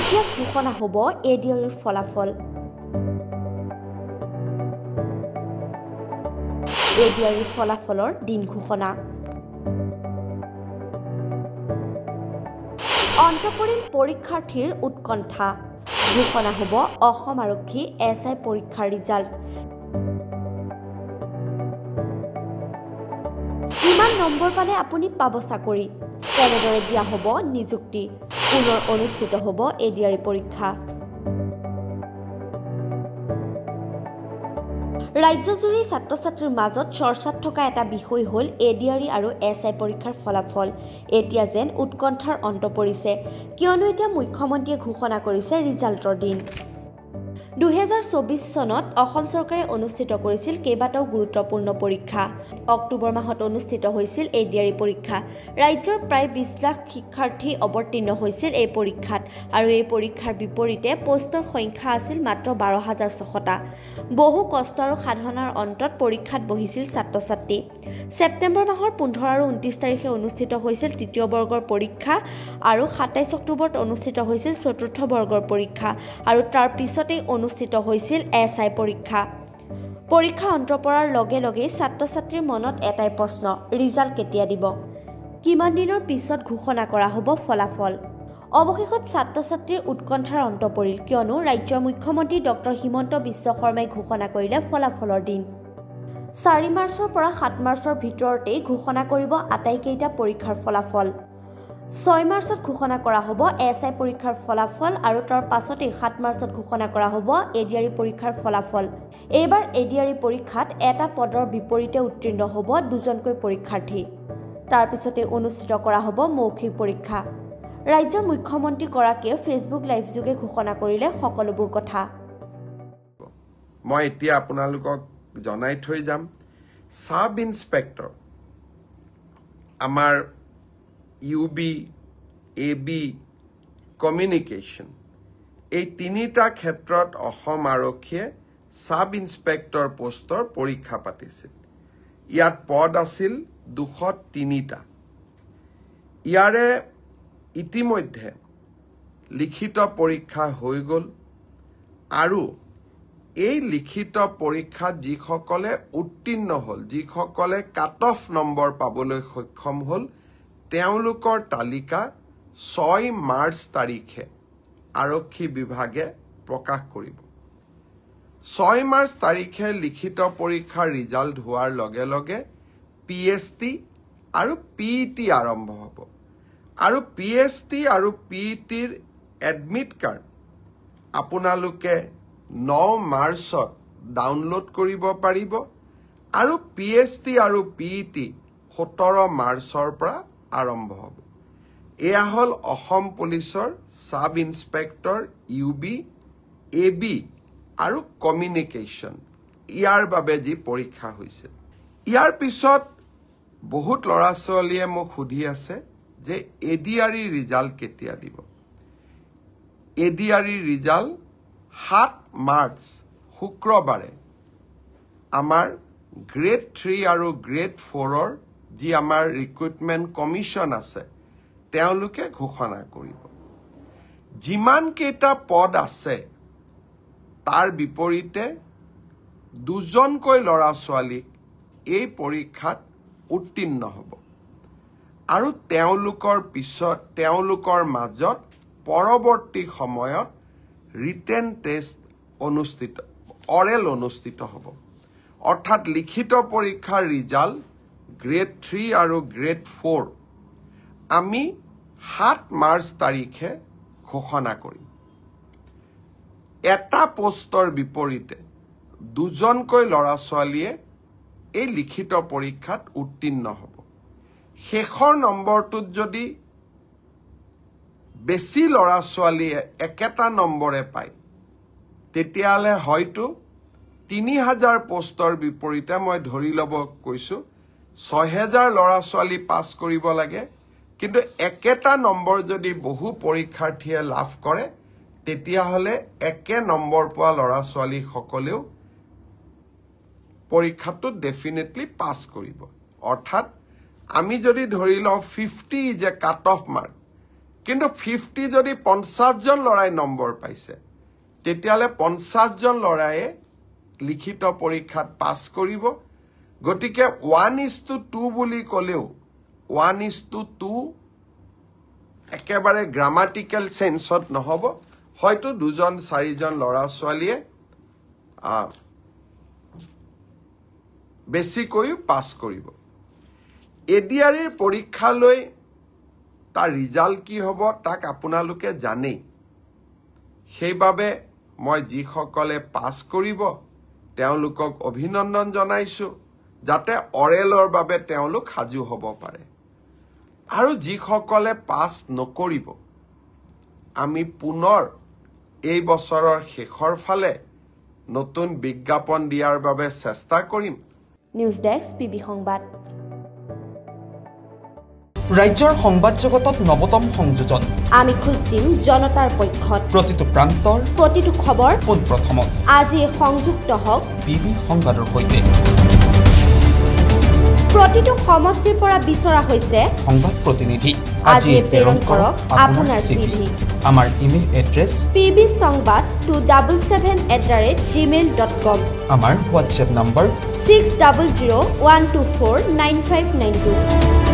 এতিয়া ঘোষণা হ'ব এডিআৰিৰ ফলাফল। এডিআৰিৰ ফলাফলৰ দিন ঘোষণা। অন্ত পৰিল পৰীক্ষাৰ্থীৰ উৎকণ্ঠা। ঘোষণা হ'ব অসম আৰক্ষী SI পৰীক্ষাৰ ৰিজাল্ট। কিমান নম্বৰ পালে আপুনি পাব চাকৰি? কেনেদৰে দিয়া হ'ব নিযুক্তি? পুনৰ অনুষ্ঠিত হ'ব এডিআৰি পৰীক্ষা। ৰাজ্যজুৰি ছাত্ৰ-ছাত্ৰীৰ মাজত চৰ্চাত থকা এটা বিষয় হ'ল এডিআৰি আৰু SI পৰীক্ষাৰ ফলাফল। এতিয়া যেন উৎকণ্ঠাৰ অন্ত পৰিছে, কিয়নো এতিয়া মুখ্যমন্ত্ৰীয়ে ঘোষণা কৰিছে ৰিজাল্টৰ দিন। 2024 চনত অসম চৰকাৰে অনুষ্ঠিত কৰিছিল কেইবাটাও গুৰুত্বপূৰ্ণ পৰীক্ষা। অক্টোবৰ মাহত অনুষ্ঠিত হৈছিল এডিআৰি পৰীক্ষা। ৰাজ্যৰ প্ৰায় 20 লাখ শিক্ষাৰ্থী অৱতীৰ্ণ হৈছিল এই পৰীক্ষাত, আৰু এই পৰীক্ষাৰ বিপৰীতে পোষ্টৰ সংখ্যা আছিল মাত্ৰ 12,600টা। বহু কষ্ট আৰু সাধনাৰ অন্তত পৰীক্ষাত বহিছিল ছাত্ৰ-ছাত্ৰী। ছেপ্টেম্বৰ মাহৰ 15 আৰু 29 তাৰিখে অনুষ্ঠিত হৈছিল তৃতীয় বৰ্গৰ পৰীক্ষা, আৰু 27 অক্টোবৰত অনুষ্ঠিত হৈছিল চতুৰ্থ বৰ্গৰ পৰীক্ষা, আৰু তাৰ পিছতেই অনুষ্ঠিত হৈছিল SI পৰীক্ষা। পৰীক্ষা অন্ত পৰাৰ লগে লগেই ছাত্ৰ-ছাত্ৰীৰ মনত এটাই প্ৰশ্ন, ৰিজাল্ট কেতিয়া দিব? কিমান দিনৰ পিছত ঘোষণা কৰা হ'ব ফলাফল? অৱশেষত ছাত্ৰ-ছাত্ৰীৰ উৎকণ্ঠাৰ অন্ত পৰিল, কিয়নো ৰাজ্যৰ মুখ্যমন্ত্ৰী ডক্টৰ হিমন্ত বিশ্ব শৰ্মাই ঘোষণা কৰিলে ফলাফলৰ দিন। 4 মাৰ্চৰ পৰা 7 মাৰ্চৰ ভিতৰতেই ঘোষণা কৰিব আটাইকেইটা পৰীক্ষাৰ ফলাফল। 6 মাৰ্চত ঘোষণা কৰা হ'ব SI পৰীক্ষাৰ ফলাফল, আৰু তাৰ পাছতেই 7 মাৰ্চত ঘোষণা কৰা হ'ব এডিআৰি পৰীক্ষাৰ ফলাফল। এইবাৰ এডিআৰি পৰীক্ষাত এটা পদৰ বিপৰীতে উত্তীৰ্ণ হ'ব 2জনকৈ পৰীক্ষাৰ্থী। তাৰ পিছতে অনুষ্ঠিত কৰা হ'ব মৌখিক পৰীক্ষা। ৰাজ্যৰ মুখ্যমন্ত্ৰীগৰাকীয়ে ফেচবুক লাইভ যোগে ঘোষণা কৰিলে সকলোবোৰ কথা। মই এতিয়া আপোনালোকক জনাই থৈ যাম, সাব ইন্সপেক্টৰ আমাৰ UB, AB, কমিউনিকেশ্যন, এই তিনিটা ক্ষেত্ৰত অসম আৰক্ষীয়ে সাব ইন্সপেক্টৰ পোষ্টৰ পৰীক্ষা পাতিছিল। ইয়াত পদ আছিল 203টা। ইয়াৰে ইতিমধ্যে লিখিত পৰীক্ষা হৈ গ'ল, আৰু এই লিখিত পৰীক্ষাত যিসকলে উত্তীৰ্ণ হ'ল, যিসকলে কাট অফ নম্বৰ পাবলৈ সক্ষম হ'ল, তেওঁলোকৰ তালিকা 6 মাৰ্চ তাৰিখে আৰক্ষী বিভাগে প্ৰকাশ কৰিব। 6 মাৰ্চ তাৰিখে লিখিত পৰীক্ষাৰ ৰিজাল্ট হোৱাৰ লগে লগে PST আৰু PET আৰম্ভ হ'ব, আৰু PST আৰু PETৰ এডমিট কাৰ্ড আপোনালোকে 9 মাৰ্চত ডাউনলোড কৰিব পাৰিব, আৰু PST আৰু PET 17 মাৰ্চৰ পৰা আৰম্ভ হ'ব। এয়া হ'ল অসম পুলিচৰ সাব ইন্সপেক্টৰ UB, AB আৰু কমিউনিকেশ্যন, ইয়াৰ বাবে যি পৰীক্ষা হৈছে। ইয়াৰ পিছত বহুত ল'ৰা ছোৱালীয়ে মোক সুধি আছে যে এডিআৰি ৰিজাল্ট কেতিয়া দিব? এডিআৰি ৰিজাল্ট 7 মাৰ্চ শুক্ৰবাৰে আমাৰ গ্ৰেড 3 আৰু গ্ৰেড 4ৰ যি আমাৰ ৰিক্ৰুটমেণ্ট কমিশ্যন আছে, তেওঁলোকে ঘোষণা কৰিব। যিমান কেইটা পদ আছে তাৰ বিপৰীতে 2জনকৈ ল'ৰা ছোৱালীক এই পৰীক্ষাত উত্তীৰ্ণ হ'ব, আৰু তেওঁলোকৰ মাজত পৰৱৰ্তী সময়ত ৰিটেন টেষ্ট অৰেল অনুষ্ঠিত হ'ব। অৰ্থাৎ লিখিত পৰীক্ষাৰ ৰিজাল্ট গ্ৰেড 3 আৰু গ্ৰেড 4 আমি 7 মাৰ্চ তাৰিখে ঘোষণা কৰিম। এটা পোষ্টৰ বিপৰীতে 2জনকৈ ল'ৰা ছোৱালীয়ে এই লিখিত পৰীক্ষাত উত্তীৰ্ণ হ'ব। শেষৰ নম্বৰটোত যদি বেছি ল'ৰা ছোৱালীয়ে একেটা নম্বৰে পায়, তেতিয়াহ'লে হয়তো 3000 পোষ্টৰ বিপৰীতে মই ধৰি ল'ব কৈছোঁ 6000 ল'ৰা ছোৱালী পাছ কৰিব লাগে, কিন্তু একেটা নম্বৰ যদি বহু পৰীক্ষাৰ্থীয়ে লাভ কৰে, তেতিয়াহ'লে একে নম্বৰ পোৱা ল'ৰা ছোৱালীসকলেও পৰীক্ষাটোত ডেফিনেটলি পাছ কৰিব। অৰ্থাৎ আমি যদি ধৰি লওঁ 50 যে কাট অফ মাৰ্ক, কিন্তু 50 যদি 50 জন ল'ৰাই নম্বৰ পাইছে তেতিয়ালে 50 জন ল'ৰায়ে লিখিত পৰীক্ষাত পাছ কৰিব গতিকে 1:2 বুলি ক'লেও 1:2 একেবাৰে গ্ৰামাটিক্যাল সেন্সত নহব হয়তো 2-4 জন ল'ৰা ছোৱালীয়ে বেছিকৈ পাছ কৰিব এডিআৰিৰ পৰীক্ষালৈ তাৰ ৰিজাল্ট কি হ'ব তাক আপোনালোকে জানেই সেইবাবে মই যিসকলে পাছ কৰিব তেওঁলোকক অভিনন্দন জনাইছো যাতে অৰেলৰ বাবে তেওঁলোক সাজু হ'ব পাৰে আৰু যিসকলে পাছ নকৰিব আমি পুনৰ এই বছৰৰ শেষৰ ফালে নতুন বিজ্ঞাপন দিয়াৰ বাবে চেষ্টা কৰিম নিউজ ডেস্ক পিবি সংবাদ ৰাজ্যৰ সংবাদ জগতত নৱতম সংযোজন আমি খোজ দিম জনতাৰ পক্ষত প্ৰতিটো প্ৰান্তৰ প্ৰতিটো খবৰ পোনপ্ৰথমত আজি সংযুক্ত হওক পিবি সংবাদৰ সৈতে প্ৰতিটো সমষ্টিৰ পৰা বিচৰা হৈছে সংবাদ প্ৰতিনিধি আজি প্ৰেৰণ কৰক আপোনাৰ চিঠি আমাৰ ইমেইল এড্ৰেছ pbsongbat277@gmail.com আমাৰ হোৱাটছএপ নম্বৰ 6001249592